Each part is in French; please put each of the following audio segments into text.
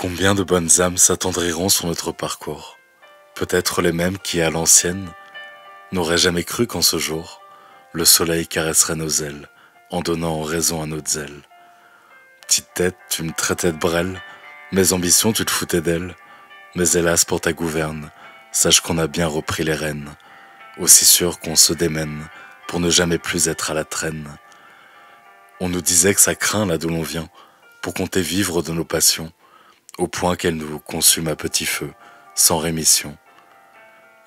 Combien de bonnes âmes s'attendriront sur notre parcours? Peut-être les mêmes qui, à l'ancienne, n'auraient jamais cru qu'en ce jour, le soleil caresserait nos ailes, en donnant raison à nos ailes. Petite tête, tu me traitais de brêle, mes ambitions tu te foutais d'elles, mais hélas pour ta gouverne, sache qu'on a bien repris les rênes, aussi sûr qu'on se démène, pour ne jamais plus être à la traîne. On nous disait que ça craint là d'où l'on vient, pour compter vivre de nos passions, au point qu'elles nous consument à petit feu, sans rémission.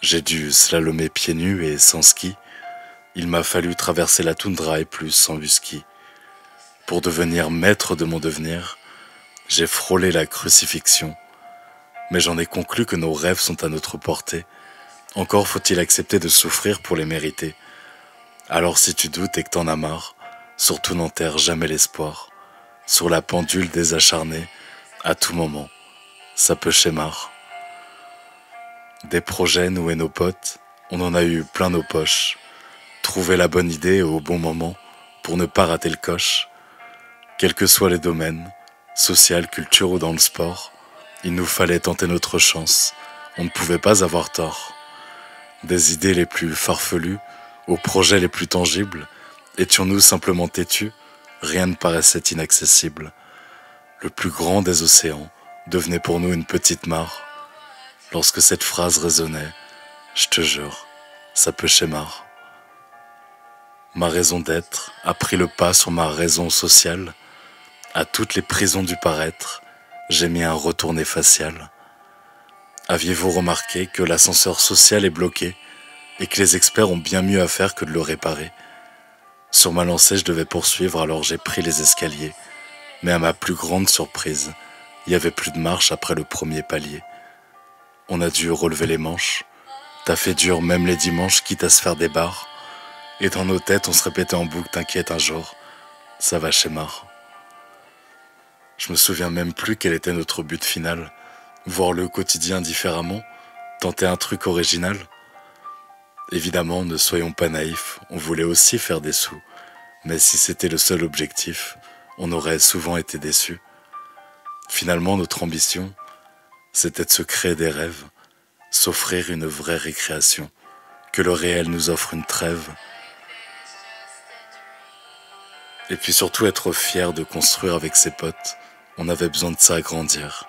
J'ai dû slalomer pieds nus et sans ski, il m'a fallu traverser la toundra et plus sans whisky. Pour devenir maître de mon devenir, j'ai frôlé la crucifixion, mais j'en ai conclu que nos rêves sont à notre portée. Encore faut-il accepter de souffrir pour les mériter. Alors si tu doutes et que t'en as marre, surtout n'enterre jamais l'espoir. Sur la pendule des acharnés, à tout moment, ça peut schémar. Des projets, nous et nos potes, on en a eu plein nos poches. Trouver la bonne idée au bon moment pour ne pas rater le coche. Quels que soient les domaines, social, culture ou dans le sport, il nous fallait tenter notre chance, on ne pouvait pas avoir tort. Des idées les plus farfelues, aux projets les plus tangibles, étions-nous simplement têtus, rien ne paraissait inaccessible. Le plus grand des océans devenait pour nous une petite mare. Lorsque cette phrase résonnait, je te jure, ça peut schémar. Ma raison d'être a pris le pas sur ma raison sociale. À toutes les prisons du paraître, j'ai mis un retourné facial. Aviez-vous remarqué que l'ascenseur social est bloqué et que les experts ont bien mieux à faire que de le réparer? Sur ma lancée, je devais poursuivre, alors j'ai pris les escaliers. Mais à ma plus grande surprise, il y avait plus de marche après le premier palier. On a dû relever les manches, taffer dur même les dimanches, quitte à se faire des barres. Et dans nos têtes, on se répétait en boucle, t'inquiète un jour, ça va schémar. Je me souviens même plus quel était notre but final. Voir le quotidien différemment, tenter un truc original. Évidemment, ne soyons pas naïfs, on voulait aussi faire des sous. Mais si c'était le seul objectif, on aurait souvent été déçus. Finalement, notre ambition, c'était de se créer des rêves, s'offrir une vraie récréation, que le réel nous offre une trêve. Et puis surtout être fier de construire avec ses potes. On avait besoin de ça à grandir,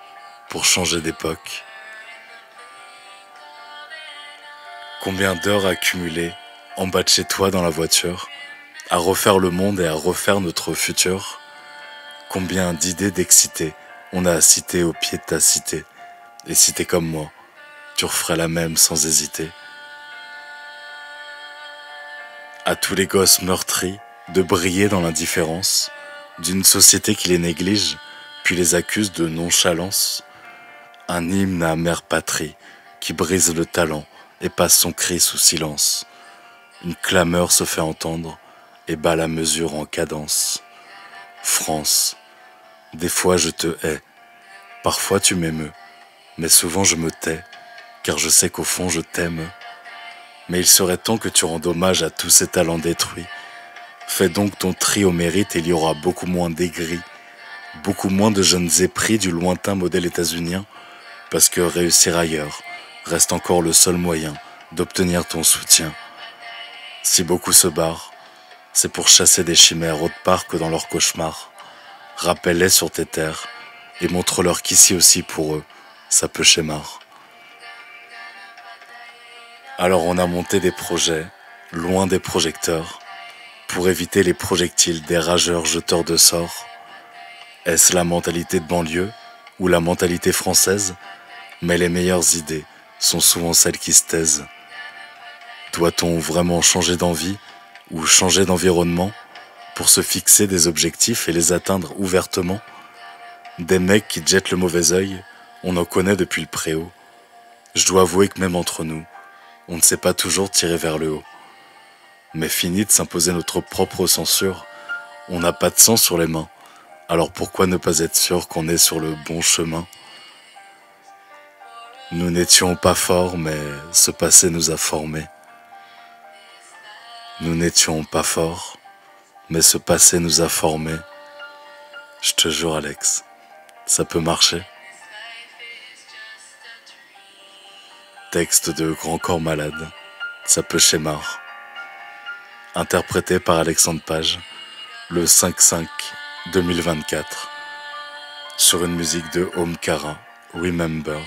pour changer d'époque. Combien d'heures accumulées, en bas de chez toi dans la voiture, à refaire le monde et à refaire notre futur. Combien d'idées d'excités on a à citer au pied de ta cité. Et si t'es comme moi, tu referais la même sans hésiter. À tous les gosses meurtris de briller dans l'indifférence d'une société qui les néglige, puis les accuse de nonchalance. Un hymne à mère patrie qui brise le talent et passe son cri sous silence. Une clameur se fait entendre et bat la mesure en cadence. France, des fois je te hais, parfois tu m'émeus, mais souvent je me tais, car je sais qu'au fond je t'aime. Mais il serait temps que tu rendes hommage à tous ces talents détruits. Fais donc ton tri au mérite et il y aura beaucoup moins d'aigris, beaucoup moins de jeunes épris du lointain modèle états-unien, parce que réussir ailleurs reste encore le seul moyen d'obtenir ton soutien. Si beaucoup se barrent, c'est pour chasser des chimères autre part que dans leurs cauchemars. Rappelle-les sur tes terres et montre-leur qu'ici aussi pour eux, ça peut schémar. Alors on a monté des projets, loin des projecteurs, pour éviter les projectiles des rageurs jeteurs de sorts. Est-ce la mentalité de banlieue ou la mentalité française? Mais les meilleures idées sont souvent celles qui se taisent. Doit-on vraiment changer d'envie ou changer d'environnement pour se fixer des objectifs et les atteindre ouvertement? Des mecs qui te jettent le mauvais œil, on en connaît depuis le préau. Je dois avouer que même entre nous, on ne sait pas toujours tirer vers le haut. Mais fini de s'imposer notre propre censure, on n'a pas de sang sur les mains, alors pourquoi ne pas être sûr qu'on est sur le bon chemin? Nous n'étions pas forts, mais ce passé nous a formés. Nous n'étions pas forts, mais ce passé nous a formés. Je te jure Alex, ça peut marcher. texte de Grand Corps Malade, ça peut schémar, interprété par Alexandre Page, le 5/5 2024, sur une musique de Omkara, Remember.